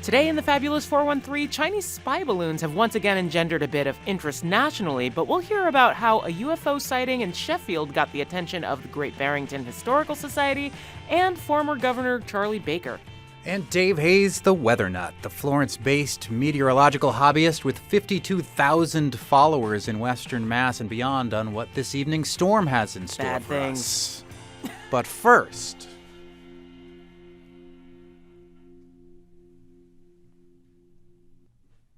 Today in the Fabulous 413, Chinese spy balloons have once again engendered a bit of interest nationally, but we'll hear about how a UFO sighting in Sheffield got the attention of the Great Barrington Historical Society and former Governor Charlie Baker. And Dave Hayes, the weather nut, the Florence-based meteorological hobbyist with 52,000 followers in Western Mass and beyond on what this evening's storm has in store for us. But first...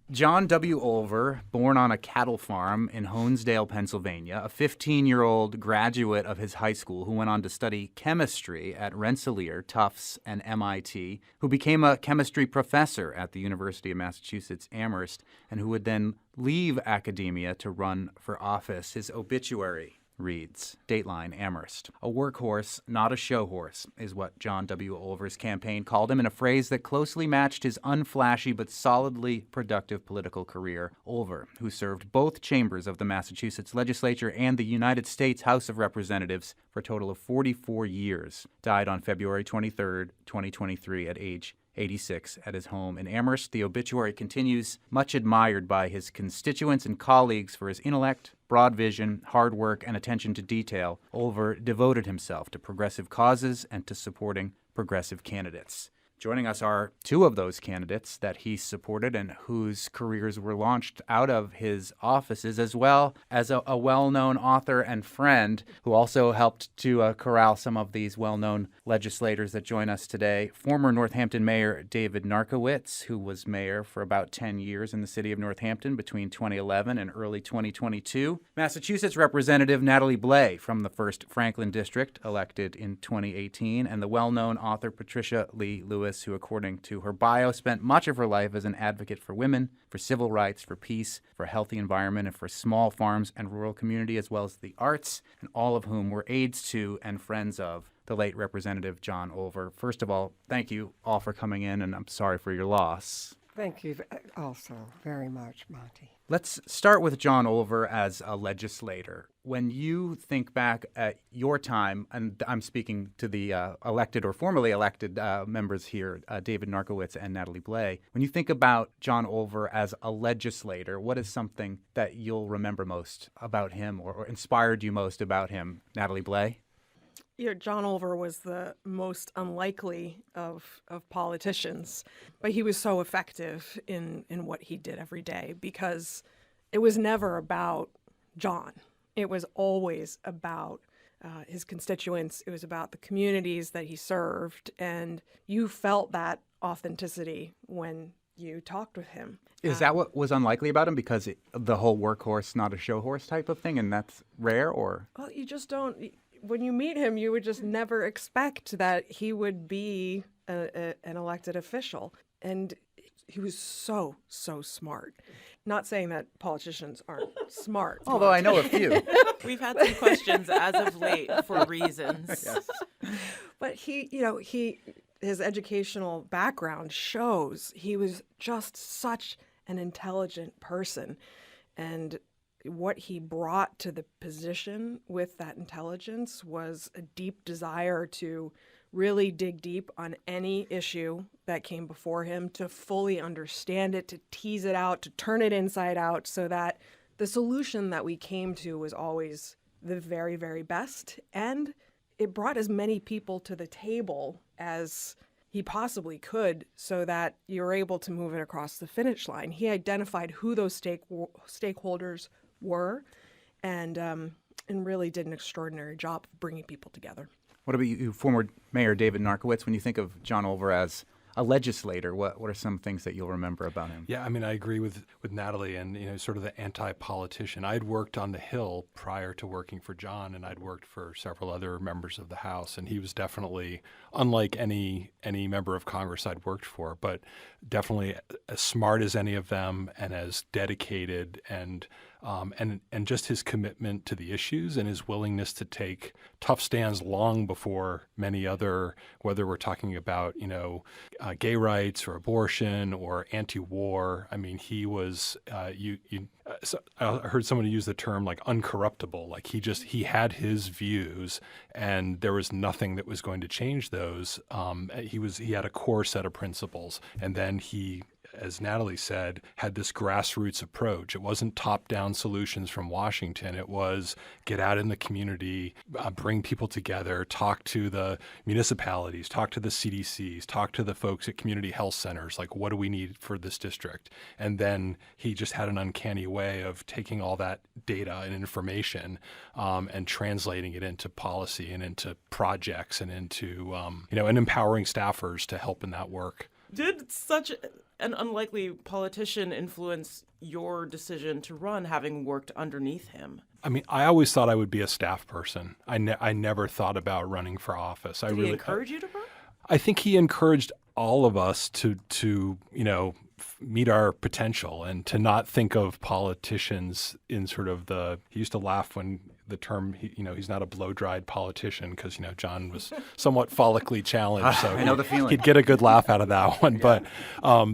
John W. Olver, born on a cattle farm in Honesdale, Pennsylvania, a 15-year-old graduate of his high school who went on to study chemistry at Rensselaer, Tufts, and MIT, who became a chemistry professor at the University of Massachusetts Amherst, and who would then leave academia to run for office. His obituary reads, Dateline, Amherst. A workhorse, not a show horse, is what John W. Olver's campaign called him in a phrase that closely matched his unflashy but solidly productive political career. Olver, who served both chambers of the Massachusetts legislature and the United States House of Representatives for a total of 44 years, died on February 23, 2023 at age 86 at his home in Amherst. The obituary continues, much admired by his constituents and colleagues for his intellect, broad vision, hard work, and attention to detail. Olver devoted himself to progressive causes and to supporting progressive candidates. Joining us are two of those candidates that he supported and whose careers were launched out of his offices, as well as a well-known author and friend who also helped to corral some of these well-known legislators that join us today. Former Northampton Mayor David Narkewicz, who was mayor for about 10 years in the city of Northampton between 2011 and early 2022. Massachusetts Representative Natalie Blais from the 1st Franklin District, elected in 2018, and the well-known author Patricia Lee Lewis, who, according to her bio, spent much of her life as an advocate for women, for civil rights, for peace, for a healthy environment, and for small farms and rural community, as well as the arts, and all of whom were aides to and friends of the late Representative John Olver. First of all, thank you all for coming in, and I'm sorry for your loss. Thank you also very much, Monte. Let's start with John Olver as a legislator. When you think back at your time, and I'm speaking to the elected or formerly elected members here, David Narkewicz and Natalie Blais, when you think about John Olver as a legislator, what is something that you'll remember most about him or inspired you most about him, Natalie Blais? John Olver was the most unlikely of politicians, but he was so effective in what he did every day because it was never about John. It was always about his constituents. It was about the communities that he served, and you felt that authenticity when you talked with him. Is that what was unlikely about him? Because the whole workhorse, not a show horse type of thing, and that's rare, or? Well, you just don't. When you meet him, you would just never expect that he would be an elected official. And he was so smart. Not saying that politicians aren't smart. Although I know a few. We've had some questions as of late for reasons. Yes. But his educational background shows he was just such an intelligent person. And what he brought to the position with that intelligence was a deep desire to really dig deep on any issue that came before him, to fully understand it, to tease it out, to turn it inside out, so that the solution that we came to was always the very, very best. And it brought as many people to the table as he possibly could so that you were able to move it across the finish line. He identified who those stakeholders were, and really did an extraordinary job of bringing people together. What about you, former Mayor David Narkewicz? When you think of John Olver as a legislator, what are some things that you'll remember about him? Yeah, I mean, I agree with Natalie and, sort of the anti-politician. I'd worked on the Hill prior to working for John, and I'd worked for several other members of the House, and he was definitely, unlike any member of Congress I'd worked for, but definitely as smart as any of them and as dedicated and and just his commitment to the issues and his willingness to take tough stands long before many other, whether we're talking about, gay rights or abortion or anti-war. I mean, he was, so I heard someone use the term like uncorruptible. Like he had his views and there was nothing that was going to change those. He had a core set of principles, and then he, as Natalie said, had this grassroots approach. It wasn't top-down solutions from Washington. It was get out in the community, bring people together, talk to the municipalities, talk to the CDCs, talk to the folks at community health centers, like what do we need for this district? And then he just had an uncanny way of taking all that data and information and translating it into policy and into projects and into, and empowering staffers to help in that work. Did such an unlikely politician influence your decision to run, having worked underneath him? I mean, I always thought I would be a staff person. I never thought about running for office. Did he encourage you to run? I think he encouraged all of us to meet our potential and to not think of politicians in sort of he used to laugh when the term, he's not a blow-dried politician because, John was somewhat follically challenged. So I know the feeling. He'd get a good laugh out of that one. Yeah.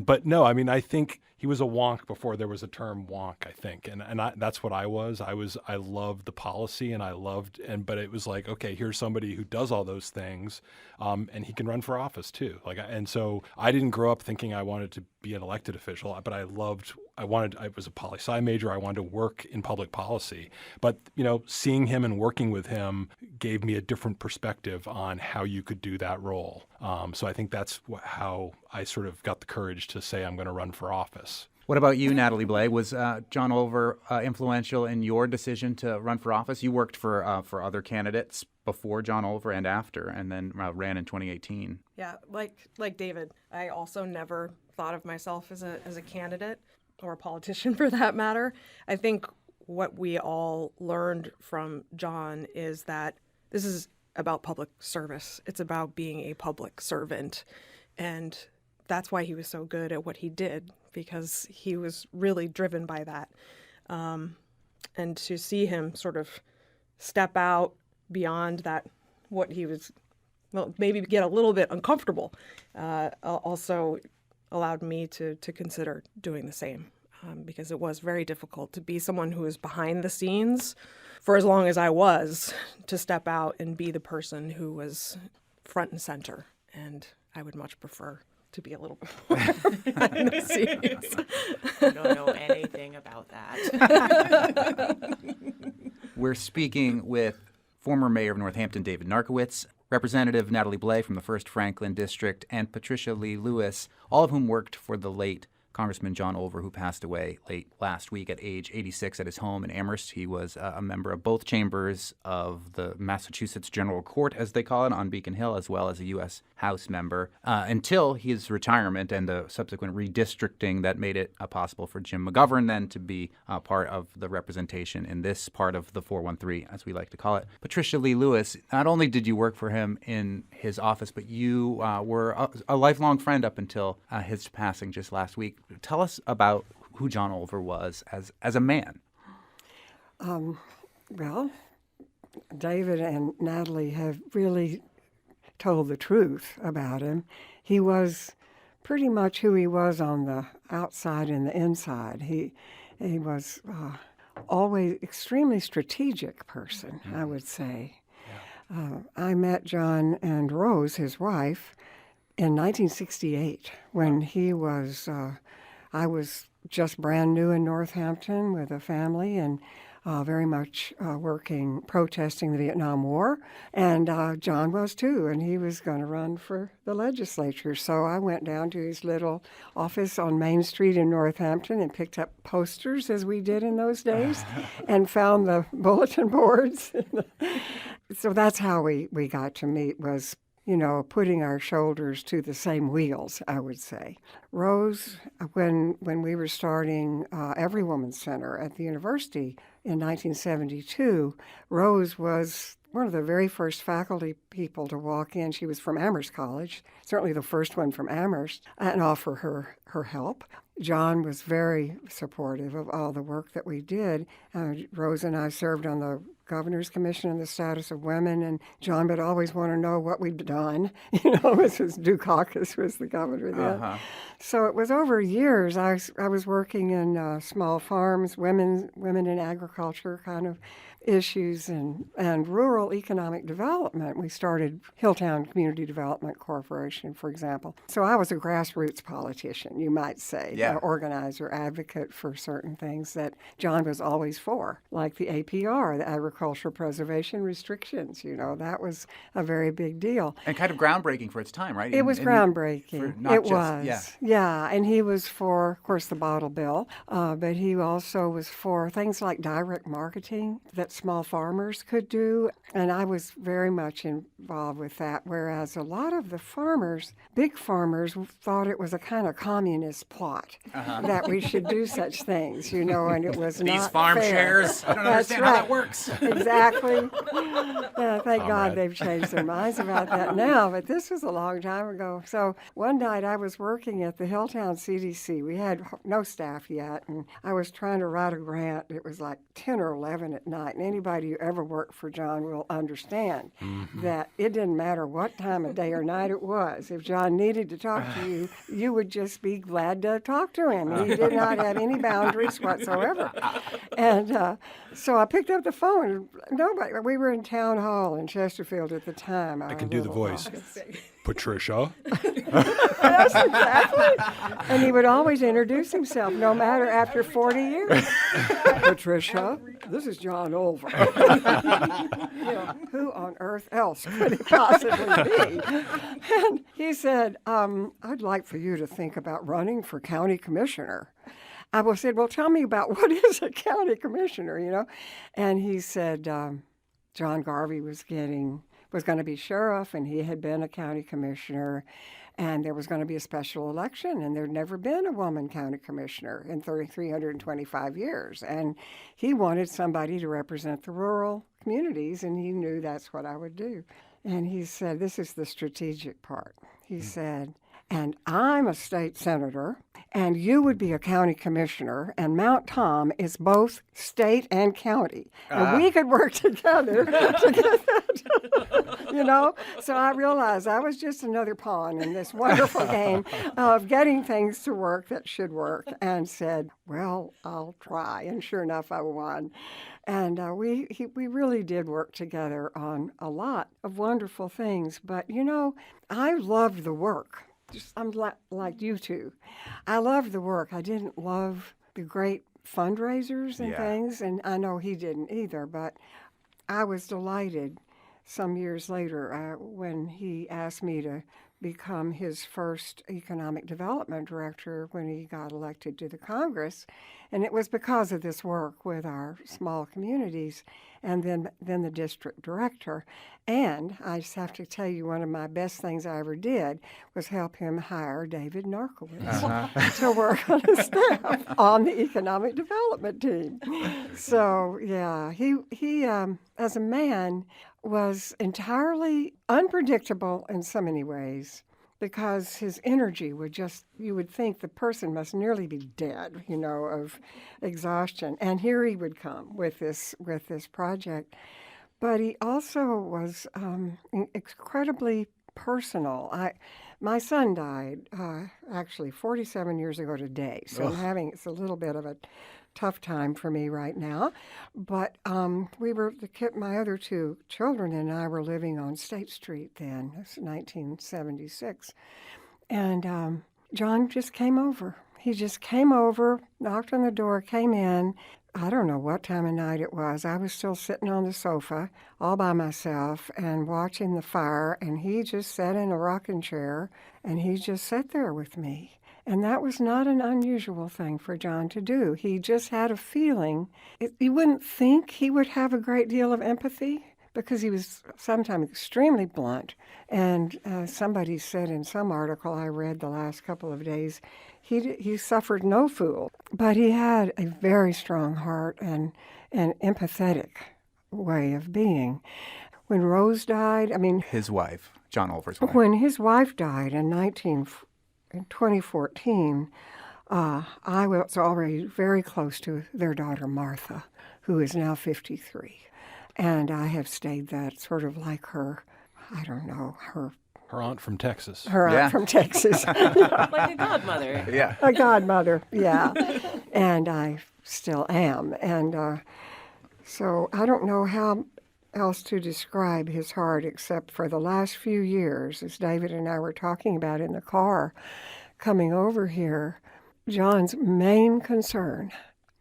But no, I mean, I think he was a wonk before there was a term wonk, I think. And that's what I was. I loved the policy but it was like, okay, here's somebody who does all those things and he can run for office too. And so I didn't grow up thinking I wanted to be an elected official, but I was a poli-sci major. I wanted to work in public policy. But, seeing him and working with him gave me a different perspective on how you could do that role. So I think that's how I sort of got the courage to say I'm going to run for office. What about you, Natalie Blais? Was John Olver influential in your decision to run for office? You worked for other candidates before John Olver and after, and then ran in 2018. Yeah, like David, I also never thought of myself as a candidate or a politician for that matter. I think what we all learned from John is that this is about public service. It's about being a public servant. And that's why he was so good at what he did, because he was really driven by that. And to see him sort of step out beyond that, what he was, maybe get a little bit uncomfortable, also allowed me to consider doing the same. Because it was very difficult to be someone who was behind the scenes for as long as I was, to step out and be the person who was front and center. And I would much prefer to be a little bit more behind the scenes. I don't know anything about that. We're speaking with former Mayor of Northampton, David Narkewicz, Representative Natalie Blais from the 1st Franklin District, and Patricia Lee Lewis, all of whom worked for the late Congressman John Olver, who passed away late last week at age 86 at his home in Amherst. He was a member of both chambers of the Massachusetts General Court, as they call it, on Beacon Hill, as well as a U.S. House member, until his retirement and the subsequent redistricting that made it possible for Jim McGovern then to be part of the representation in this part of the 413, as we like to call it. Patricia Lee Lewis, not only did you work for him in his office, but you were a lifelong friend up until his passing just last week. Tell us about who John Olver was as a man. Well, David and Natalie have really told the truth about him. He was pretty much who he was on the outside and the inside. He was always extremely strategic person, I would say. Yeah. I met John and Rose, his wife, in 1968 when he was... I was just brand new in Northampton with a family and very much protesting the Vietnam War. And John was too, and he was going to run for the legislature. So I went down to his little office on Main Street in Northampton and picked up posters, as we did in those days, and found the bulletin boards. So that's how we got to meet, was putting our shoulders to the same wheels, I would say. Rose, when we were starting Every Woman's Center at the university in 1972, Rose was one of the very first faculty people to walk in. She was from Amherst College, certainly the first one from Amherst, and offer her help. John was very supportive of all the work that we did. Rose and I served on the Governor's Commission on the Status of Women, and John would always want to know what we'd done. Mrs. Dukakis was the governor then. So it was over years. I was working in small farms, women in agriculture kind of issues, and rural economic development. We started Hilltown Community Development Corporation, for example. So I was a grassroots politician, you might say, organizer, advocate for certain things that John was always for, like the APR, the Agricultural Preservation Restrictions. That was a very big deal. And kind of groundbreaking for its time, right? It was groundbreaking. Yeah. And he was for, of course, the bottle bill, but he also was for things like direct marketing that small farmers could do, and I was very much involved with that, whereas a lot of the farmers, big farmers, thought it was a kind of communist plot that we should do such things, and it was not These farm fair. shares, I don't understand how that works. Exactly. Thank God they've changed their minds about that now, but this was a long time ago. So one night I was working at the Hilltown CDC. We had no staff yet, and I was trying to write a grant. It was like 10 or 11 at night. And anybody who ever worked for John will understand that it didn't matter what time of day or night it was. If John needed to talk to you, you would just be glad to talk to him. He did not have any boundaries whatsoever. And so I picked up the phone. We were in Town Hall in Chesterfield at the time. I can do the voice. Patricia. Yes, exactly. And he would always introduce himself, no matter after 40 years. Patricia, this is John Olver. Who on earth else could he possibly be? And he said, I'd like for you to think about running for county commissioner. I said, well, tell me about what is a county commissioner, And he said, John Garvey was going to be sheriff, and he had been a county commissioner, and there was going to be a special election, and there'd never been a woman county commissioner in 325 years. And he wanted somebody to represent the rural communities, and he knew that's what I would do. And he said, this is the strategic part. He said, and I'm a state senator, and you would be a county commissioner, and Mount Tom is both state and county. And we could work together to get that, So I realized I was just another pawn in this wonderful game of getting things to work that should work, and said, well, I'll try. And sure enough, I won. And we really did work together on a lot of wonderful things. But, I loved the work. I'm like you two. I loved the work. I didn't love the great fundraisers and things, and I know he didn't either, but I was delighted some years later when he asked me to become his first economic development director when he got elected to the Congress. And it was because of this work with our small communities, and then the district director. And I just have to tell you, one of my best things I ever did was help him hire David Narkewicz to work on his staff on the economic development team. So, yeah, he as a man, was entirely unpredictable in so many ways, because his energy you would think the person must nearly be dead, of exhaustion. And here he would come with this project. But he also was incredibly personal. My son died actually 47 years ago today, so it's a little bit of a tough time for me right now. But my other two children and I were living on State Street then. It's 1976. And John just came over. He just came over, knocked on the door, came in. I don't know what time of night it was. I was still sitting on the sofa all by myself and watching the fire, and he just sat in a rocking chair, and he just sat there with me. And that was not an unusual thing for John to do. He just had a feeling. You wouldn't think he would have a great deal of empathy, because he was sometimes extremely blunt. And somebody said in some article I read the last couple of days, he suffered no fool, but he had a very strong heart and an empathetic way of being. When Rose died, His wife, John Olver's wife. When his wife died in 2014, I was already very close to their daughter, Martha, who is now 53. And I have stayed that sort of like her, I don't know, her aunt from Texas. Her aunt from Texas. Like a godmother. Yeah. A godmother, yeah. And I still am. And so I don't know how else to describe his heart except for the last few years, as David and I were talking about in the car coming over here, John's main concern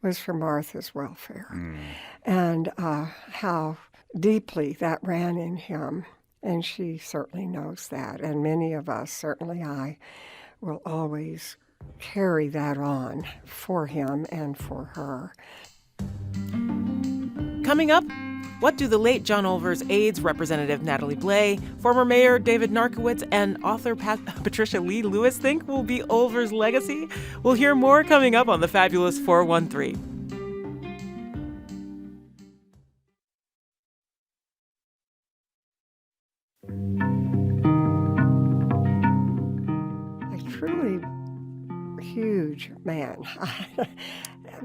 was for Martha's welfare and how deeply that ran in him. And she certainly knows that. And many of us, certainly I, will always carry that on for him and for her. Coming up, what do the late John Olver's aides, Representative Natalie Blais, former Mayor David Narkewicz, and author Patricia Lee Lewis think will be Olver's legacy? We'll hear more coming up on the Fabulous 413. A truly huge man.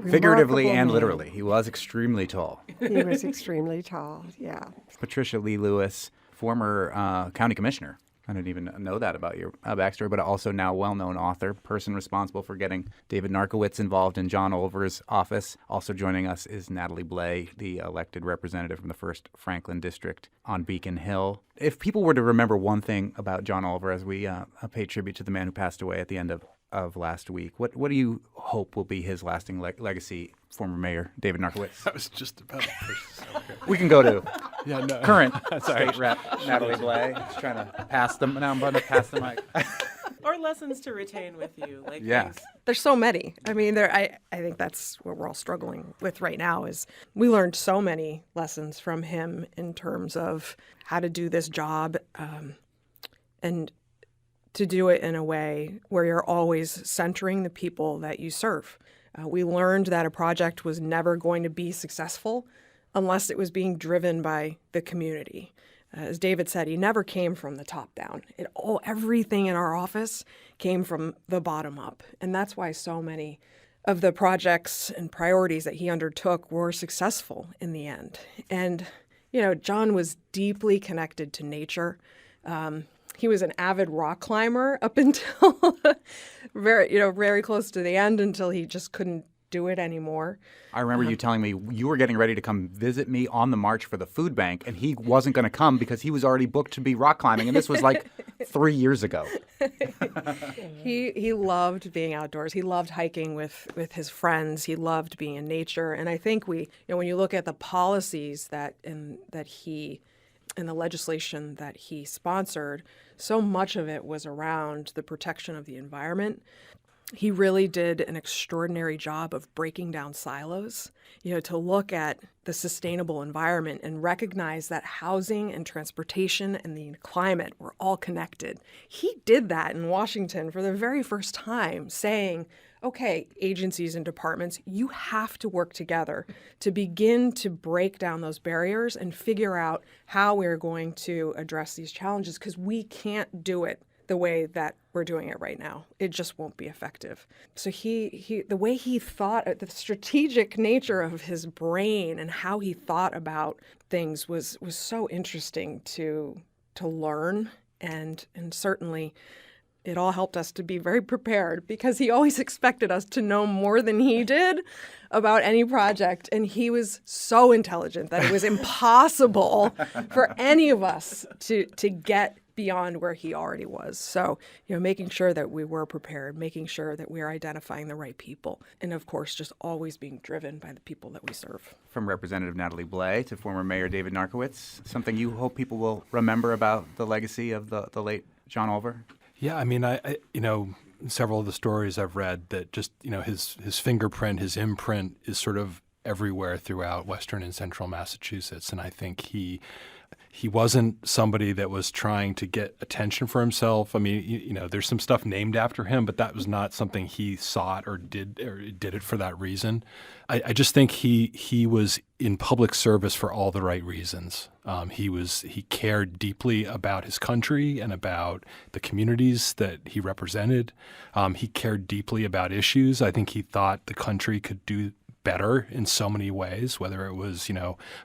Figuratively Remarkable and man. literally. He was extremely tall. He was extremely tall, yeah. Patricia Lee Lewis, former county commissioner. I didn't even know that about your backstory, but also now well-known author, person responsible for getting David Narkewicz involved in John Olver's office. Also joining us is Natalie Blais, the elected representative from the 1st Franklin District on Beacon Hill. If people were to remember one thing about John Olver as we pay tribute to the man who passed away at the end of last week, what do you hope will be his lasting legacy, former Mayor David Narkewicz? I was just about to push this over here. We can go to current Sorry. state rep Natalie Blais. Just trying to pass them. Now I'm going to pass the mic. Or lessons to retain with you. Like Yeah. things. There's so many. I mean, I think that's what we're all struggling with right now is we learned so many lessons from him in terms of how to do this job and to do it in a way where you're always centering the people that you serve. We learned that a project was never going to be successful unless it was being driven by the community. As David said, he never came from the top down. Everything in our office came from the bottom up. And that's why so many of the projects and priorities that he undertook were successful in the end. And, John was deeply connected to nature. He was an avid rock climber up until very close to the end until he just couldn't do it anymore. I remember you telling me you were getting ready to come visit me on the march for the food bank, and he wasn't going to come because he was already booked to be rock climbing, and this was like 3 years ago. He loved being outdoors. He loved hiking with his friends. He loved being in nature. And I think when you look at the policies and the legislation that he sponsored, so much of it was around the protection of the environment. He really did an extraordinary job of breaking down silos, to look at the sustainable environment and recognize that housing and transportation and the climate were all connected. He did that in Washington for the very first time, saying, okay, agencies and departments, you have to work together to begin to break down those barriers and figure out how we're going to address these challenges because we can't do it the way that we're doing it right now. It just won't be effective. So the way he thought, the strategic nature of his brain and how he thought about things was so interesting to learn, and certainly it all helped us to be very prepared because he always expected us to know more than he did about any project. And he was so intelligent that it was impossible for any of us to get beyond where he already was. So, making sure that we were prepared, making sure that we are identifying the right people, and of course, just always being driven by the people that we serve. From Representative Natalie Blais to former Mayor David Narkewicz, something you hope people will remember about the legacy of the late John Olver? Yeah, I mean, I several of the stories I've read that just, his fingerprint, his imprint is sort of everywhere throughout Western and Central Massachusetts. And I think he He wasn't somebody that was trying to get attention for himself. I mean, there's some stuff named after him, but that was not something he sought or did it for that reason. I just think he was in public service for all the right reasons. He cared deeply about his country and about the communities that he represented. He cared deeply about issues. I think he thought the country could do better in so many ways, whether it was,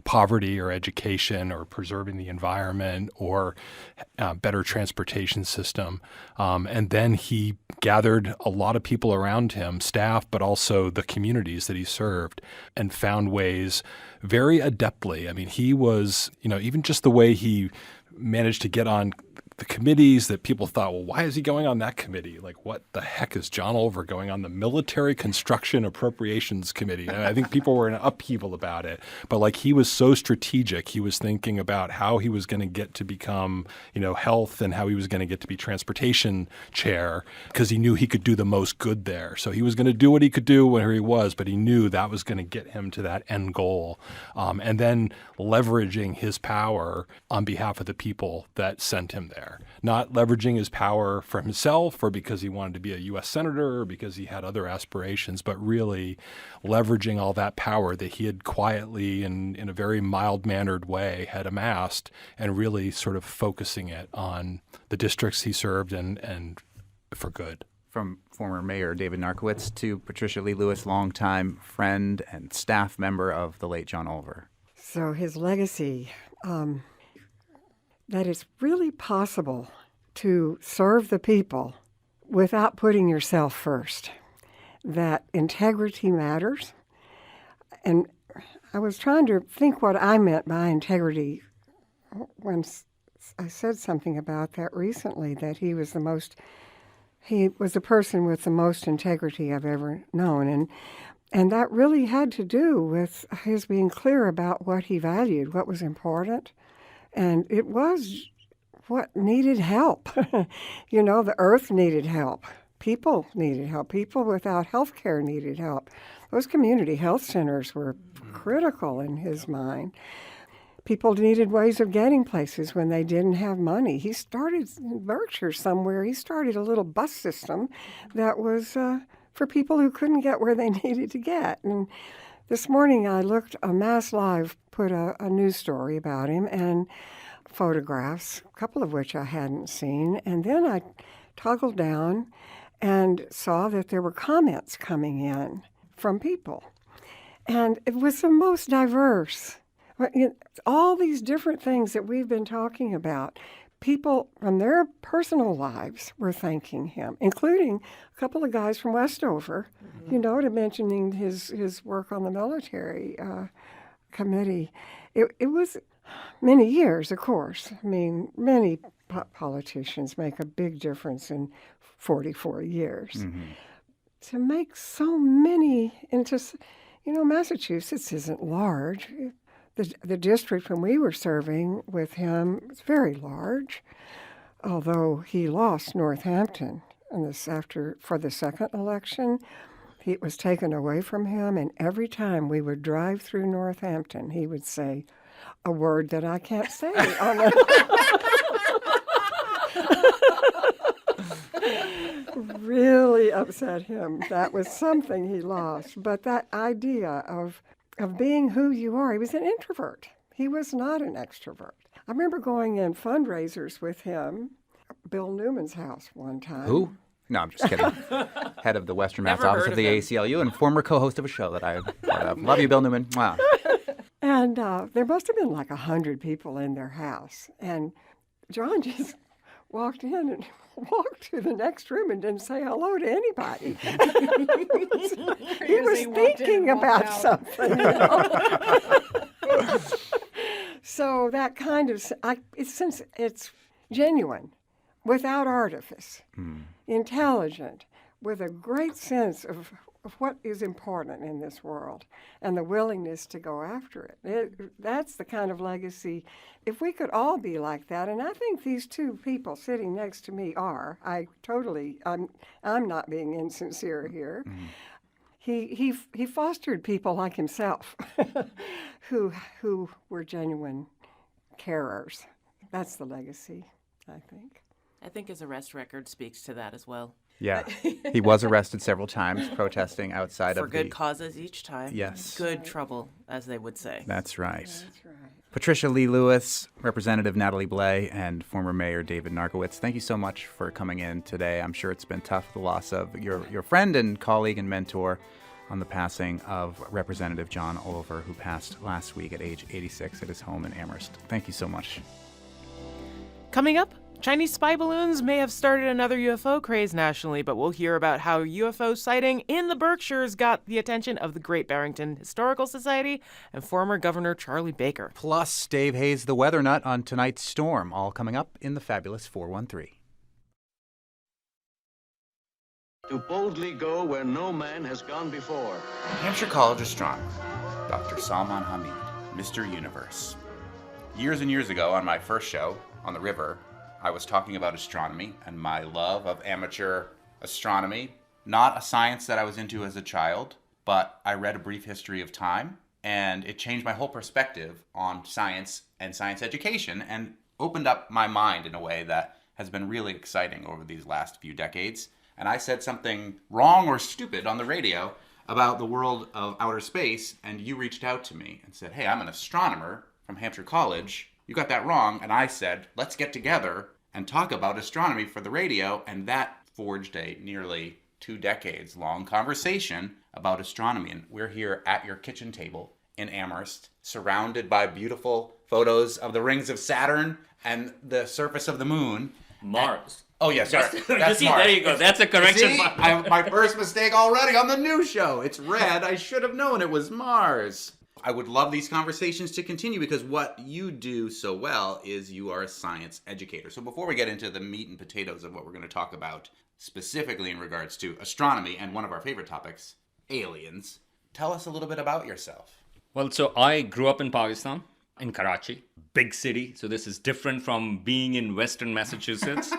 poverty or education or preserving the environment or better transportation system. And then he gathered a lot of people around him, staff, but also the communities that he served, and found ways very adeptly. I mean, he was, even just the way he managed to get on the committees that people thought, well, why is he going on that committee? Like, what the heck is John Olver going on the Military Construction Appropriations Committee? And I think people were in upheaval about it. But he was so strategic. He was thinking about how he was going to get to become, health, and how he was going to get to be transportation chair, because he knew he could do the most good there. So he was going to do what he could do where he was, but he knew that was going to get him to that end goal. And then leveraging his power on behalf of the people that sent him there. Not leveraging his power for himself or because he wanted to be a U.S. senator or because he had other aspirations, but really leveraging all that power that he had quietly and in a very mild-mannered way had amassed, and really sort of focusing it on the districts he served and for good. From former Mayor David Narkewicz to Patricia Lee Lewis, longtime friend and staff member of the late John Olver. So his legacy, that it's really possible to serve the people without putting yourself first, that integrity matters. And I was trying to think what I meant by integrity when I said something about that recently, that he was the person with the most integrity I've ever known. And that really had to do with his being clear about what he valued, what was important. And it was what needed help. The earth needed help. People needed help. People without health care needed help. Those community health centers were critical in his mind. People needed ways of getting places when they didn't have money. He started in Berkshires somewhere. He started a little bus system that was for people who couldn't get where they needed to get. And this morning I looked, Mass Live put a news story about him and photographs, a couple of which I hadn't seen. And then I toggled down and saw that there were comments coming in from people. And it was the most diverse. All these different things that we've been talking about, people from their personal lives were thanking him, including a couple of guys from Westover, to mentioning his work on the military committee. It was many years, of course. I mean, many politicians make a big difference in 44 years. Mm-hmm. To make so many into, Massachusetts isn't large. The district when we were serving with him was very large, although he lost Northampton for the second election. It was taken away from him, and every time we would drive through Northampton, he would say a word that I can't say. Really upset him. That was something he lost. But that idea of being who you are, he was an introvert. He was not an extrovert. I remember going in fundraisers with him, Bill Newman's house one time. Who? No, I'm just kidding. Head of the Western Mass Office of the ACLU and former co-host of a show that I love you, Bill Newman. Wow. And there must have been like 100 people in their house. And John just walked in and walked to the next room and didn't say hello to anybody. he was thinking about something. So that kind of, since it's genuine, without artifice, intelligent, with a great sense of what is important in this world and the willingness to go after it. That's the kind of legacy. If we could all be like that, and I think these two people sitting next to me are. I'm not being insincere here. Mm-hmm. He fostered people like himself who were genuine carers. That's the legacy, I think. I think his arrest record speaks to that as well. Yeah, he was arrested several times protesting outside For of good the... causes each time. Yes. Good trouble, as they would say. That's right. That's right. Patricia Lee Lewis, Representative Natalie Blais, and former Mayor David Narkewicz, thank you so much for coming in today. I'm sure it's been tough, the loss of your friend and colleague and mentor on the passing of Representative John Olver, who passed last week at age 86 at his home in Amherst. Thank you so much. Coming up, Chinese spy balloons may have started another UFO craze nationally, but we'll hear about how UFO sighting in the Berkshires got the attention of the Great Barrington Historical Society and former Governor Charlie Baker. Plus, Dave Hayes, the weather nut on tonight's storm, all coming up in the Fabulous 413. To boldly go where no man has gone before. Hampshire College astronomer, Dr. Salman Hameed, Mr. Universe. Years and years ago on my first show, On the River, I was talking about astronomy and my love of amateur astronomy. Not a science that I was into as a child, but I read A Brief History of Time, and it changed my whole perspective on science and science education and opened up my mind in a way that has been really exciting over these last few decades. And I said something wrong or stupid on the radio about the world of outer space, and you reached out to me and said, hey, I'm an astronomer from Hampshire College. You got that wrong. And I said, let's get together and talk about astronomy for the radio. And that forged a nearly 2 decades long conversation about astronomy. And we're here at your kitchen table in Amherst, surrounded by beautiful photos of the rings of Saturn and the surface of the moon. Mars. Oh, yes, sorry. That's See, Mars. there you go. That's a correction. See, my first mistake already on the new show. It's red. I should have known it was Mars. I would love these conversations to continue because what you do so well is you are a science educator. So before we get into the meat and potatoes of what we're going to talk about specifically in regards to astronomy and one of our favorite topics, aliens, tell us a little bit about yourself. Well, so I grew up in Pakistan, in Karachi, big city. So this is different from being in Western Massachusetts,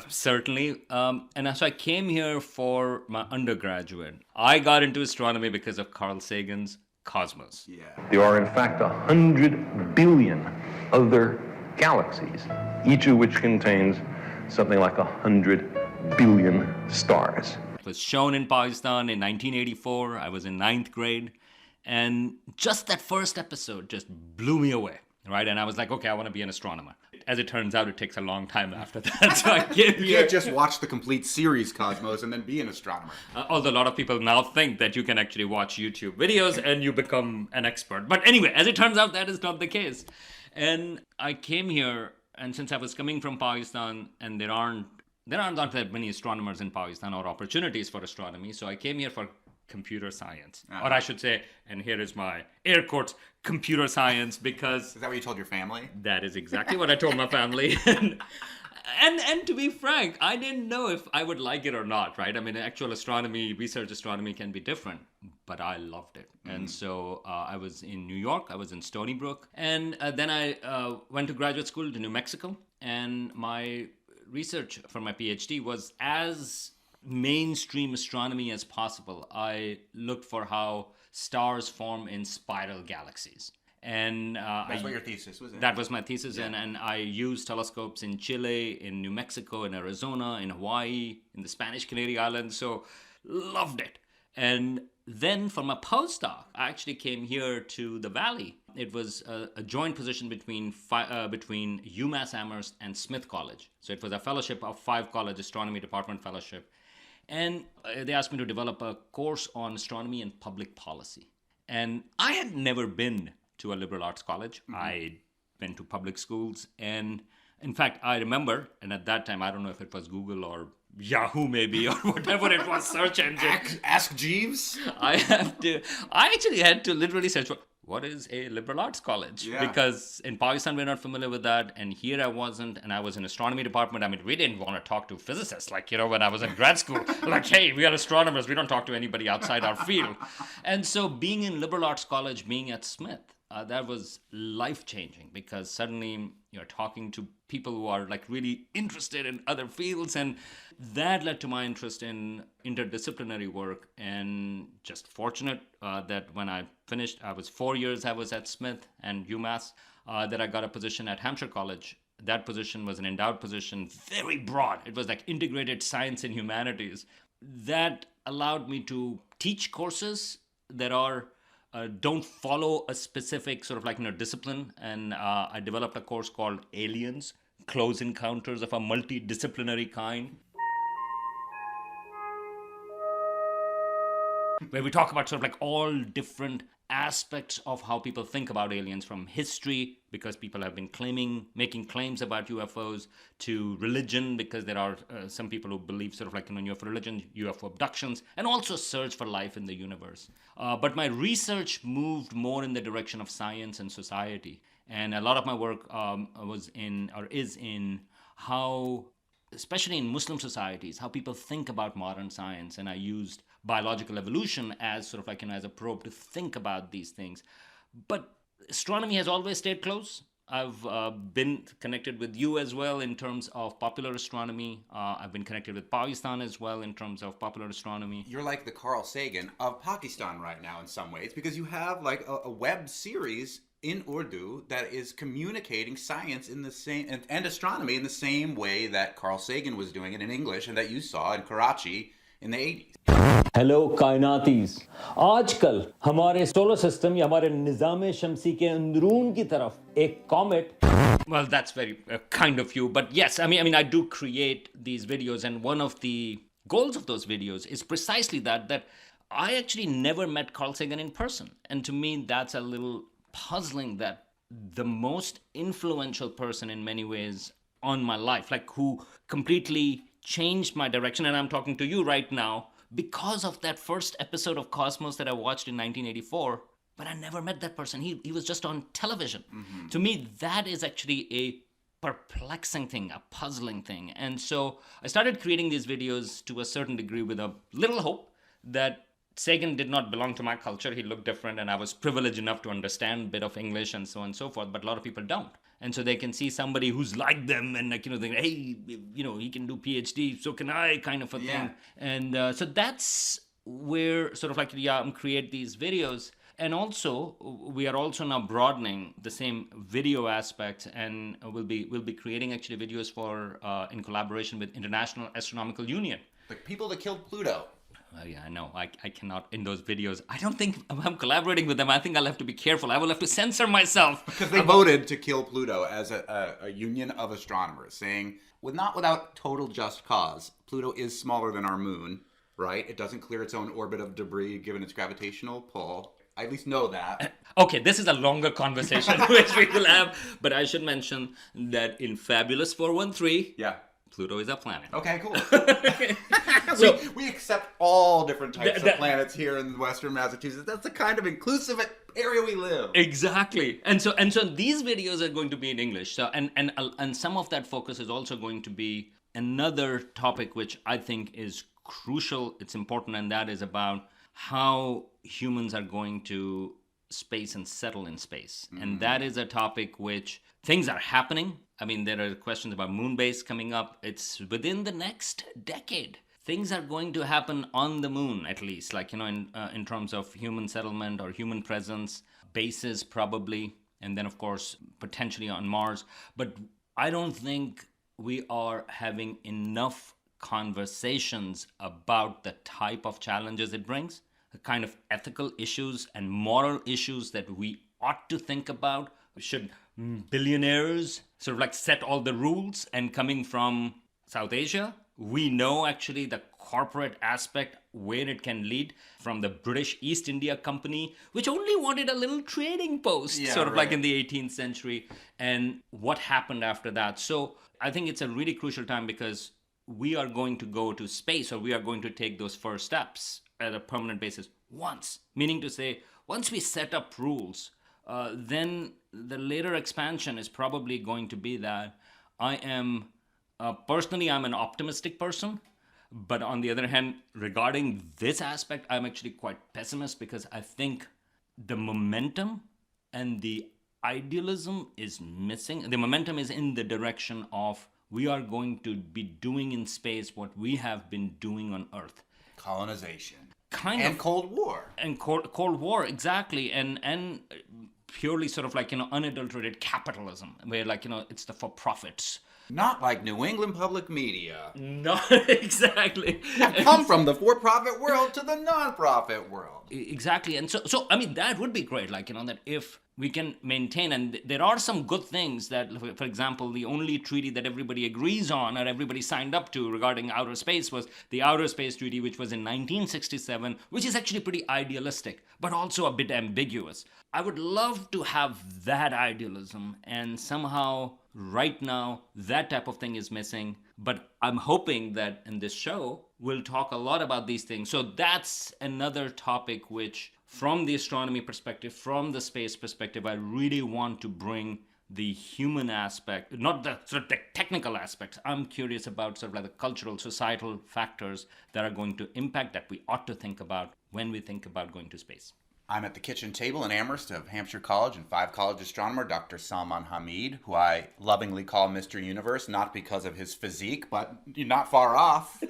certainly. And so I came here for my undergraduate. I got into astronomy because of Carl Sagan's Cosmos. Yeah. There are, in fact, 100 billion other galaxies, each of which contains something like 100 billion stars. It was shown in Pakistan in 1984. I was in 9th grade. And just that first episode just blew me away, right? And I was like, okay, I want to be an astronomer. As it turns out, it takes a long time after that. So I came here. You can't just watch the complete series Cosmos and then be an astronomer. Although a lot of people now think that you can actually watch YouTube videos and you become an expert. But anyway, as it turns out, that is not the case. And I came here, and since I was coming from Pakistan, and there aren't not that many astronomers in Pakistan or opportunities for astronomy, so I came here for computer science. Or I should say, and here is my air quotes, computer science, because... Is that what you told your family? That is exactly what I told my family. And to be frank, I didn't know if I would like it or not, right? I mean, actual astronomy, research astronomy can be different, but I loved it. And so I was in New York, I was in Stony Brook, and then I went to graduate school to New Mexico, and my research for my PhD was as mainstream astronomy as possible. I looked for how stars form in spiral galaxies. And That's what your thesis was in. That was my thesis, and I used telescopes in Chile, in New Mexico, in Arizona, in Hawaii, in the Spanish Canary Islands, so loved it. And then for my postdoc, I actually came here to the Valley. It was a joint position between UMass Amherst and Smith College. So it was a fellowship of 5-college astronomy department fellowship. And they asked me to develop a course on astronomy and public policy. And I had never been to a liberal arts college. I went to public schools. And in fact, I remember, and at that time, I don't know if it was Google or Yahoo maybe, or whatever it was, search engine. Ask Jeeves? I actually had to literally search for, what is a liberal arts college? Yeah. Because in Pakistan, we're not familiar with that. And here I wasn't. And I was in astronomy department. I mean, we didn't want to talk to physicists. Like, when I was in grad school, like, hey, we are astronomers. We don't talk to anybody outside our field. And so being in liberal arts college, being at Smith, that was life-changing because suddenly you're talking to people who are like really interested in other fields, and that led to my interest in interdisciplinary work. And just fortunate that when I finished, I was 4 years I was at Smith and UMass. that I got a position at Hampshire College. That position was an endowed position, very broad. It was like integrated science and humanities. That allowed me to teach courses that are don't follow a specific sort of like discipline. And I developed a course called Aliens, Close Encounters of a Multidisciplinary Kind, where we talk about sort of like all different aspects of how people think about aliens, from history, because people have been making claims about UFOs, to religion, because there are some people who believe sort of like in UFO religion, UFO abductions, and also search for life in the universe. But my research moved more in the direction of science and society. And a lot of my work is in how, especially in Muslim societies, how people think about modern science. And I used biological evolution as sort of like as a probe to think about these things. But astronomy has always stayed close. I've been connected with you as well in terms of popular astronomy. I've been connected with Pakistan as well in terms of popular astronomy. You're like the Carl Sagan of Pakistan right now in some ways, because you have like a web series in Urdu that is communicating science in the same and astronomy in the same way that Carl Sagan was doing it in English and that you saw in Karachi in the 80s. Hello कायनातीज़, आजकल हमारे solar system या हमारे निज़ाम शमसी के अंदरून की तरफ एक comet. Well, that's very kind of you, but yes, I mean, I do create these videos, and one of the goals of those videos is precisely that I actually never met Carl Sagan in person, and to me, that's a little puzzling that the most influential person in many ways on my life, like who completely changed my direction, and I'm talking to you right now, because of that first episode of Cosmos that I watched in 1984, but I never met that person. He was just on television. Mm-hmm. To me, that is actually a perplexing thing, a puzzling thing. And so I started creating these videos to a certain degree with a little hope that Sagan did not belong to my culture. He looked different, and I was privileged enough to understand a bit of English and so on and so forth, but a lot of people don't. And so they can see somebody who's like them and think, hey, he can do PhD, so can I, kind of a thing. And so that's where sort of create these videos. And also, we are also now broadening the same video aspect, and we'll be creating actually videos for in collaboration with International Astronomical Union. The people that killed Pluto. Yeah, I know. I cannot, in those videos, I don't think I'm collaborating with them. I think I'll have to be careful. I will have to censor myself. Because they voted to kill Pluto as a union of astronomers, saying, not without total just cause, Pluto is smaller than our moon, right? It doesn't clear its own orbit of debris given its gravitational pull. I at least know that. Okay, this is a longer conversation which we will have, but I should mention that in Fabulous 413, Pluto is a planet. Okay, cool. So we accept all different types of planets here in Western Massachusetts. That's the kind of inclusive area we live. Exactly. And so these videos are going to be in English. So and some of that focus is also going to be another topic which I think is crucial. It's important, and that is about how humans are going to space and settle in space. Mm-hmm. And that is a topic which things are happening. I mean, there are questions about moon base coming up. It's within the next decade. Things are going to happen on the moon, at least, in terms of human settlement or human presence, bases probably, and then, of course, potentially on Mars. But I don't think we are having enough conversations about the type of challenges it brings, the kind of ethical issues and moral issues that we ought to think about. Should billionaires sort of set all the rules? And coming from South Asia, we know actually the corporate aspect where it can lead, from the British East India Company, which only wanted a little trading post, like in the 18th century, and what happened after that. So I think it's a really crucial time, because we are going to go to space, or we are going to take those first steps at a permanent basis once. Meaning to say, once we set up rules, then the later expansion is probably going to be that I am, personally, I'm an optimistic person. But on the other hand, regarding this aspect, I'm actually quite pessimist, because I think the momentum and the idealism is missing. The momentum is in the direction of we are going to be doing in space what we have been doing on Earth. Colonization. And Cold War. And Cold War, exactly. And purely sort of like, unadulterated capitalism, where like, it's the for-profits. Not like New England public media. No, exactly. I've come from the for-profit world to the non-profit world. Exactly. And so, I mean, that would be great, like, that if we can maintain, and there are some good things that, for example, the only treaty that everybody agrees on or everybody signed up to regarding outer space was the Outer Space Treaty, which was in 1967, which is actually pretty idealistic, but also a bit ambiguous. I would love to have that idealism, and somehow right now that type of thing is missing. But I'm hoping that in this show we'll talk a lot about these things. So that's another topic which, from the astronomy perspective, from the space perspective, I really want to bring the human aspect, not the sort of technical aspects. I'm curious about sort of like the cultural, societal factors that are going to impact, that we ought to think about when we think about going to space. I'm at the kitchen table in Amherst of Hampshire College and Five College astronomer Dr. Salman Hameed, who I lovingly call Mr. Universe, not because of his physique, but you're not far off.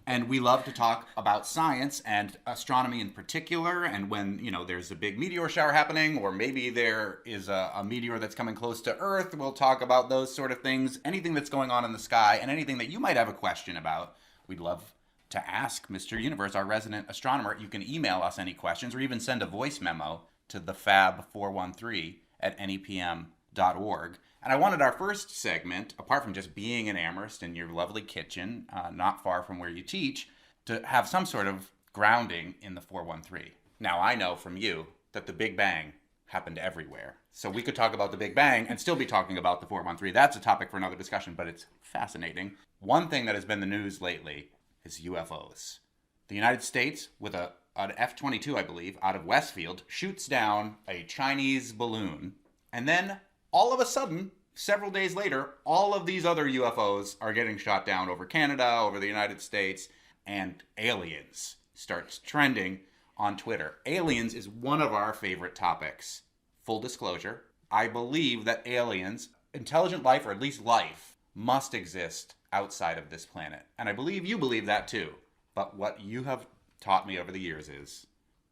And we love to talk about science and astronomy in particular, and when, there's a big meteor shower happening, or maybe there is a meteor that's coming close to Earth, we'll talk about those sort of things, anything that's going on in the sky, and anything that you might have a question about. We'd love to ask Mr. Universe, our resident astronomer. You can email us any questions or even send a voice memo to thefab413@nepm.org. And I wanted our first segment, apart from just being in Amherst in your lovely kitchen, not far from where you teach, to have some sort of grounding in the 413. Now, I know from you that the Big Bang happened everywhere. So we could talk about the Big Bang and still be talking about the 413. That's a topic for another discussion, but it's fascinating. One thing that has been the news lately is UFOs. The United States, with an F-22, I believe, out of Westfield, shoots down a Chinese balloon, and then all of a sudden, several days later, all of these other UFOs are getting shot down over Canada, over the United States, and aliens starts trending on Twitter. Aliens is one of our favorite topics. Full disclosure, I believe that aliens, intelligent life, or at least life, must exist outside of this planet. And I believe you believe that too. But what you have taught me over the years is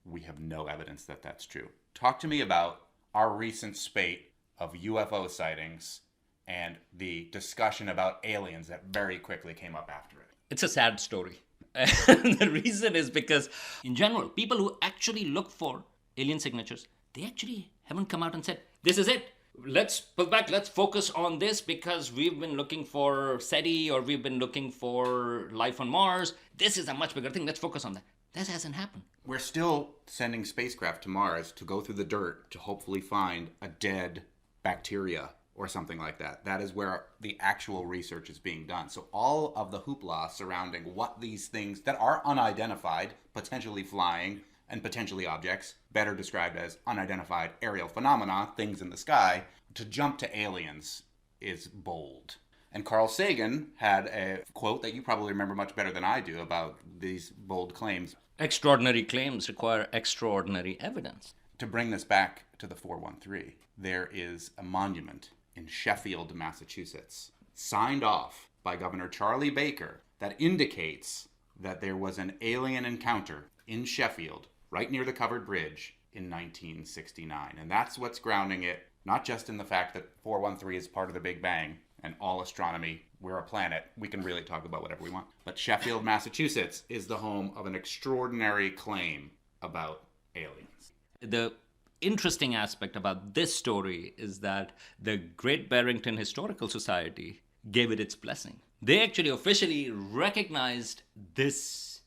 we have no evidence that that's true. Talk to me about our recent spate of UFO sightings and the discussion about aliens that very quickly came up after it. It's a sad story. And the reason is because, in general, people who actually look for alien signatures, they actually haven't come out and said, this is it. Let's pull back, let's focus on this because we've been looking for SETI or we've been looking for life on Mars. This is a much bigger thing. Let's focus on that. That hasn't happened. We're still sending spacecraft to Mars to go through the dirt to hopefully find a dead bacteria or something like that. That is where the actual research is being done. So all of the hoopla surrounding what these things that are unidentified, potentially flying, and potentially objects, better described as unidentified aerial phenomena, things in the sky, to jump to aliens is bold. And Carl Sagan had a quote that you probably remember much better than I do about these bold claims. Extraordinary claims require extraordinary evidence. To bring this back to the 413, there is a monument in Sheffield, Massachusetts, signed off by Governor Charlie Baker, that indicates that there was an alien encounter in Sheffield right near the covered bridge in 1969. And that's what's grounding it, not just in the fact that 413 is part of the Big Bang and all astronomy, we're a planet, we can really talk about whatever we want. But Sheffield, Massachusetts is the home of an extraordinary claim about aliens. The interesting aspect about this story is that the Great Barrington Historical Society gave it its blessing. They actually officially recognized this,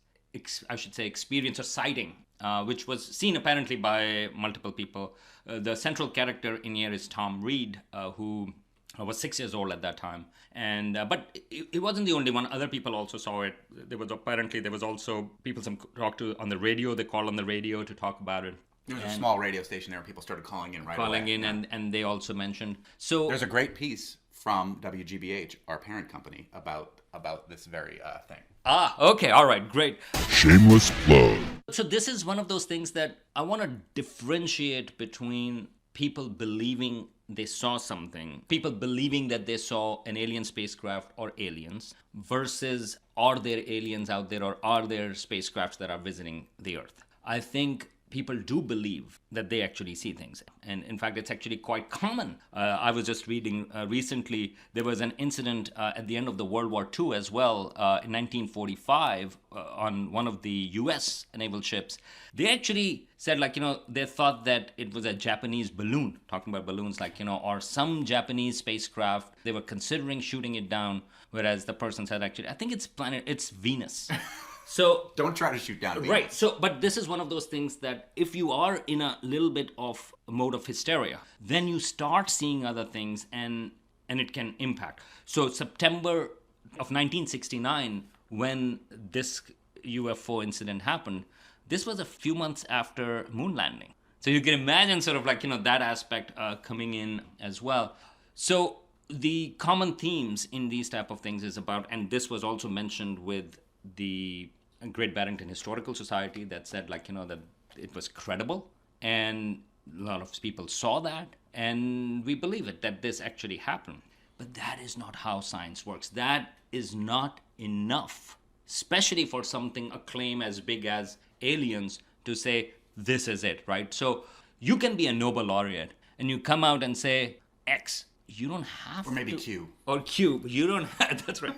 I should say, experience or sighting, which was seen apparently by multiple people. The central character in here is Tom Reed, who was 6 years old at that time. And but it wasn't the only one. Other people also saw it. There was also people some talked to on the radio. They called on the radio to talk about it. There was a small radio station there, and people started calling in right away. Calling in, and they also mentioned. So there's a great piece from WGBH, our parent company, about this very thing. Okay, all right, great. Shameless plug. So this is one of those things that I want to differentiate between people believing they saw something, people believing that they saw an alien spacecraft or aliens, versus are there aliens out there or are there spacecrafts that are visiting the Earth? I think people do believe that they actually see things. And in fact, it's actually quite common. I was just reading recently, there was an incident at the end of the World War II as well, in 1945, on one of the US naval ships. They actually said, like, they thought that it was a Japanese balloon, talking about balloons, like, or some Japanese spacecraft. They were considering shooting it down, whereas the person said, actually, I think it's Venus. So don't try to shoot down Venus. Right. So, but this is one of those things that if you are in a little bit of a mode of hysteria, then you start seeing other things and it can impact. So September of 1969, when this UFO incident happened, this was a few months after moon landing. So you can imagine sort of like, that aspect coming in as well. So the common themes in these type of things is about, and this was also mentioned with the Great Barrington Historical Society, that said, like, that it was credible, and a lot of people saw that, and we believe it, that this actually happened. But that is not how science works. That is not enough, especially for something, a claim as big as aliens, to say, this is it, right? So you can be a Nobel laureate, and you come out and say X. You don't have to. Or maybe Q. Or Q. You don't have, that's right.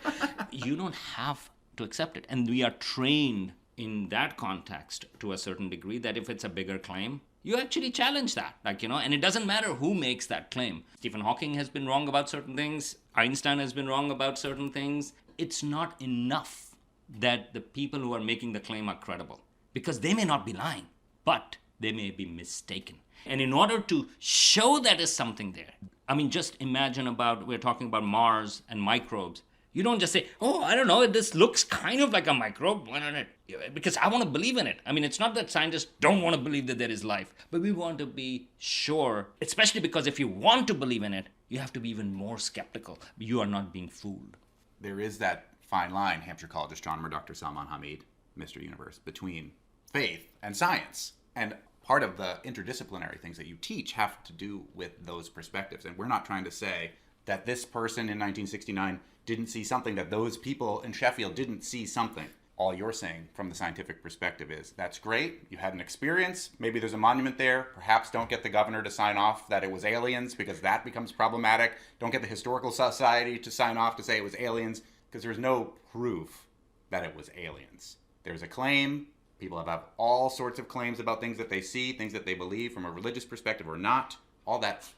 You don't have to accept it. And we are trained in that context to a certain degree that if it's a bigger claim, you actually challenge that, like, and it doesn't matter who makes that claim. Stephen Hawking has been wrong about certain things. Einstein has been wrong about certain things. It's not enough that the people who are making the claim are credible, because they may not be lying, but they may be mistaken. And in order to show that is something there, I mean, just imagine we're talking about Mars and microbes. You don't just say, oh, I don't know, this looks kind of like a microbe, why not? Because I want to believe in it. I mean, it's not that scientists don't want to believe that there is life, but we want to be sure, especially because if you want to believe in it, you have to be even more skeptical. You are not being fooled. There is that fine line, Hampshire College astronomer Dr. Salman Hameed, Mr. Universe, between faith and science. And part of the interdisciplinary things that you teach have to do with those perspectives. And we're not trying to say that this person in 1969 didn't see something, that those people in Sheffield didn't see something. All you're saying from the scientific perspective is, that's great, you had an experience, maybe there's a monument there, perhaps don't get the governor to sign off that it was aliens, because that becomes problematic. Don't get the Historical Society to sign off to say it was aliens, because there's no proof that it was aliens. There's a claim. People have all sorts of claims about things that they see, things that they believe from a religious perspective or not. All that's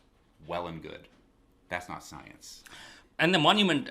well and good. That's not science. And the monument,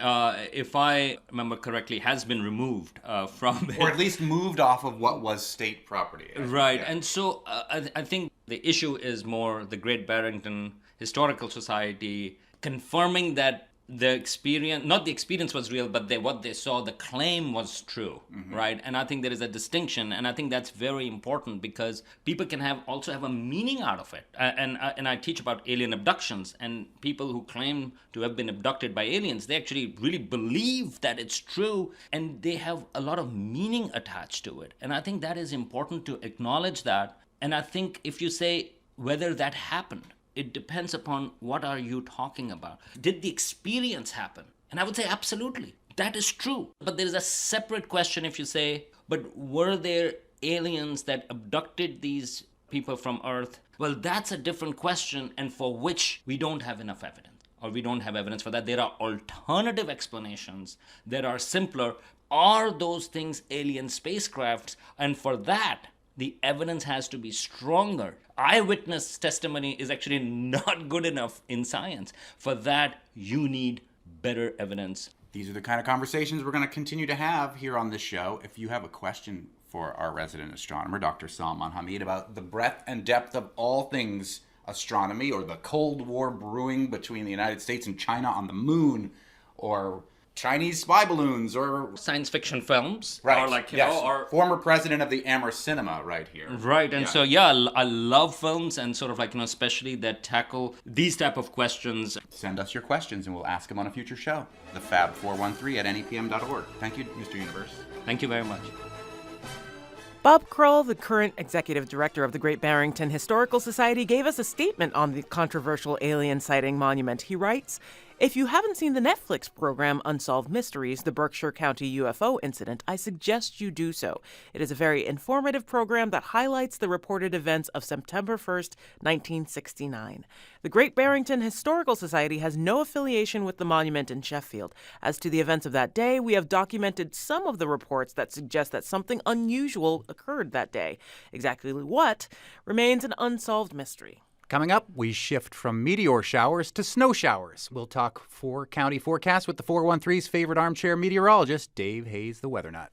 if I remember correctly, has been removed from it. Or at least moved off of what was state property. Right. Yeah. And so I think the issue is more the Great Barrington Historical Society confirming that the experience, not the experience was real, but what they saw, the claim was true, right? And I think there is a distinction, and I think that's very important because people can also have a meaning out of it. And I teach about alien abductions, and people who claim to have been abducted by aliens, they actually really believe that it's true, and they have a lot of meaning attached to it. And I think that is important to acknowledge that. And I think if you say whether that happened, it depends upon what are you talking about. Did the experience happen? And I would say absolutely. That is true. But there is a separate question if you say, but were there aliens that abducted these people from Earth? Well, that's a different question, and for which we don't have enough evidence. Or we don't have evidence for that. There are alternative explanations that are simpler. Are those things alien spacecrafts? And for that, the evidence has to be stronger. Eyewitness testimony is actually not good enough in science. For that, you need better evidence. These are the kind of conversations we're going to continue to have here on this show. If you have a question for our resident astronomer, Dr. Salman Hameed, about the breadth and depth of all things astronomy, or the Cold War brewing between the United States and China on the moon, or Chinese spy balloons, or science fiction films, right? Or like or former president of the Amher Cinema, right here, right? And so I love films, and sort of like especially that tackle these type of questions. Send us your questions, and we'll ask them on a future show. The Fab413@nepm.org. Thank you, Mr. Universe. Thank you very much. Bob Krull, the current executive director of the Great Barrington Historical Society, gave us a statement on the controversial alien sighting monument. He writes, If you haven't seen the Netflix program Unsolved Mysteries, the Berkshire County UFO incident, I suggest you do so. It is a very informative program that highlights the reported events of September 1st, 1969. The Great Barrington Historical Society has no affiliation with the monument in Sheffield. As to the events of that day, we have documented some of the reports that suggest that something unusual occurred that day. Exactly what remains an unsolved mystery. Coming up, we shift from meteor showers to snow showers. We'll talk 4-county forecast with the 413's favorite armchair meteorologist, Dave Hayes, the Weather Nut.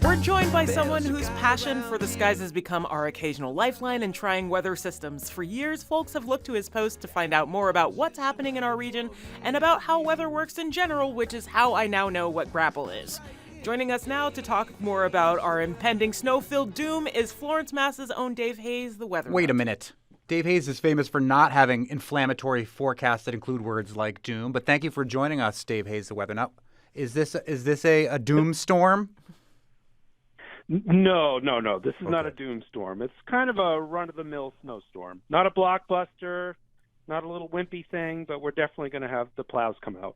We're joined by someone whose passion for the skies has become our occasional lifeline in trying weather systems. For years, folks have looked to his post to find out more about what's happening in our region and about how weather works in general, which is how I now know what grapple is. Joining us now to talk more about our impending snow-filled doom is Florence, Mass's own Dave Hayes, the Weather Wait a Nut. minute. Dave Hayes is famous for not having inflammatory forecasts that include words like doom, but thank you for joining us, Dave Hayes, the Weather Nut. Is this a doom storm? No. This is not a doom storm. It's kind of a run-of-the-mill snowstorm. Not a blockbuster, not a little wimpy thing, but we're definitely going to have the plows come out.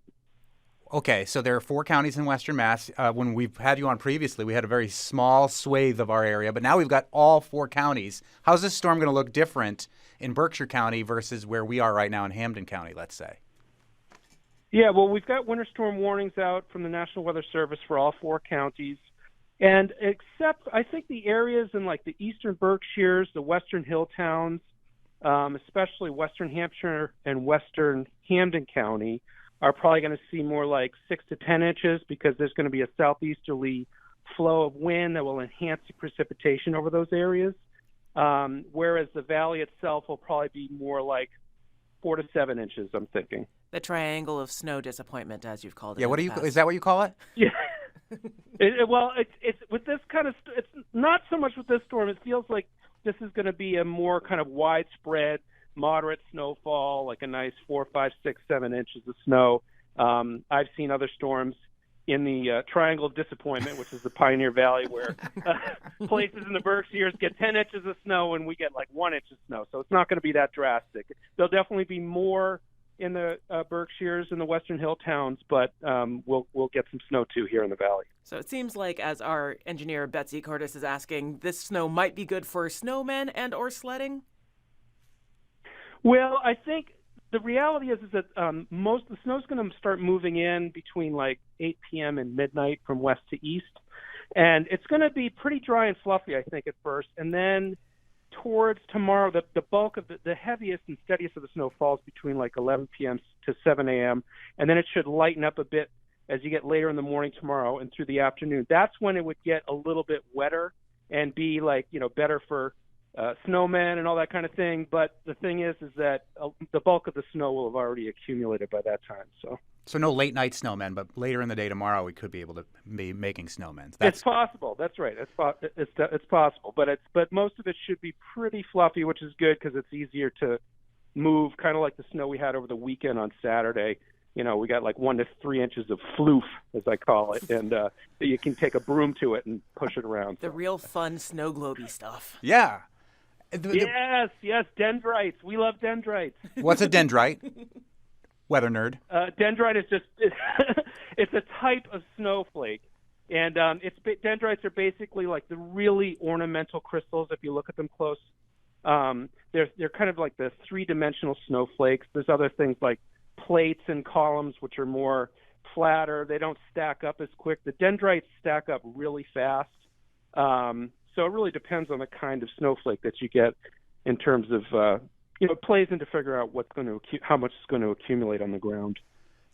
Okay, so there are 4 counties in Western Mass. When we've had you on previously, we had a very small swathe of our area, but now we've got all 4 counties. How's this storm going to look different in Berkshire County versus where we are right now in Hampden County, let's say? Yeah, well, we've got winter storm warnings out from the National Weather Service for all 4 counties. And except, I think the areas in like the eastern Berkshires, the western hill towns, especially western Hampshire and western Hampden County, are probably going to see more like 6 to 10 inches because there's going to be a southeasterly flow of wind that will enhance the precipitation over those areas. Whereas the valley itself will probably be more like 4 to 7 inches, I'm thinking. The triangle of snow disappointment, as you've called it. Yeah, is that what you call it? Yeah. It's with this kind of it's not so much with this storm. It feels like this is going to be a more kind of widespread, moderate snowfall, like a nice 4, 5, 6, 7 inches of snow. I've seen other storms in the Triangle of Disappointment, which is the Pioneer Valley, where places in the Berkshires get 10 inches of snow and we get like 1 inch of snow. So it's not going to be that drastic. There'll definitely be more in the Berkshires and the western hill towns, but we'll get some snow too here in the valley. So it seems like, as our engineer Betsy Curtis is asking, this snow might be good for snowmen and or sledding? Well, I think the reality is that most of the snow's going to start moving in between like 8 p.m. and midnight from west to east. And it's going to be pretty dry and fluffy, I think, at first. And then towards tomorrow, the bulk of the heaviest and steadiest of the snow falls between like 11 p.m. to 7 a.m. And then it should lighten up a bit as you get later in the morning tomorrow and through the afternoon. That's when it would get a little bit wetter and be like, better for snowmen and all that kind of thing. But the thing is that the bulk of the snow will have already accumulated by that time. So no late night snowmen, but later in the day tomorrow we could be able to be making snowmen. It's possible. That's right. It's possible, but most of it should be pretty fluffy, which is good because it's easier to move. Kind of like the snow we had over the weekend on Saturday. We got like 1 to 3 inches of floof, as I call it, and you can take a broom to it and push it around. The real fun snow globey stuff. Yeah. Yes, dendrites. We love dendrites. What's a dendrite? Weather nerd. Dendrite is just it's a type of snowflake, and dendrites are basically like the really ornamental crystals. If you look at them close, they're kind of like the 3-dimensional snowflakes. There's other things like plates and columns, which are more flatter. They don't stack up as quick. The dendrites stack up really fast. So it really depends on the kind of snowflake that you get in terms of, it plays into figure out how much is going to accumulate on the ground.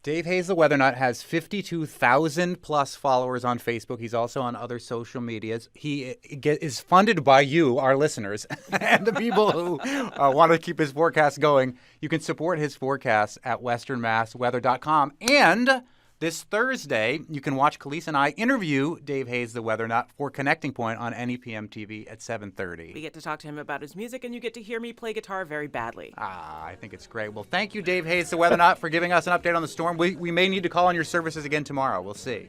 Dave Hayes, the Weather Nut, has 52,000 plus followers on Facebook. He's also on other social medias. He is funded by you, our listeners, and the people who want to keep his forecast going. You can support his forecast at westernmassweather.com. And this Thursday, you can watch Khalees and I interview Dave Hayes, the Weather Nut, for Connecting Point on NEPM TV at 7:30. We get to talk to him about his music, and you get to hear me play guitar very badly. I think it's great. Well, thank you, Dave Hayes, the Weather Nut, for giving us an update on the storm. We may need to call on your services again tomorrow. We'll see.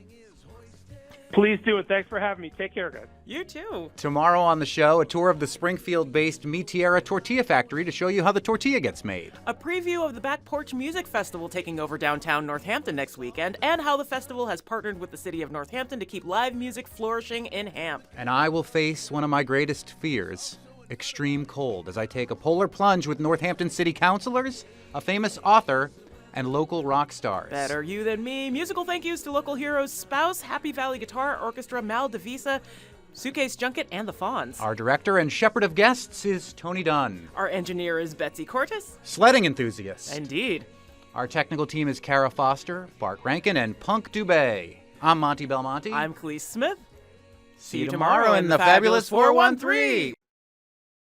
Please do, and thanks for having me. Take care, guys. You too. Tomorrow on the show, a tour of the Springfield-based Mi Tierra Tortilla Factory to show you how the tortilla gets made. A preview of the Back Porch Music Festival taking over downtown Northampton next weekend, and how the festival has partnered with the city of Northampton to keep live music flourishing in Hamp. And I will face one of my greatest fears, extreme cold, as I take a polar plunge with Northampton city councilors, a famous author, and local rock stars. Better you than me. Musical thank yous to local heroes Spouse, Happy Valley Guitar Orchestra, Mal Devisa, Suitcase Junket, and the Fawns. Our director and shepherd of guests is Tony Dunn. Our engineer is Betsy Cortis. Sledding enthusiast. Indeed. Our technical team is Kara Foster, Bart Rankin, and Punk Dubé. I'm Monte Belmonte. I'm Clese Smith. See you tomorrow in the Fabulous 413.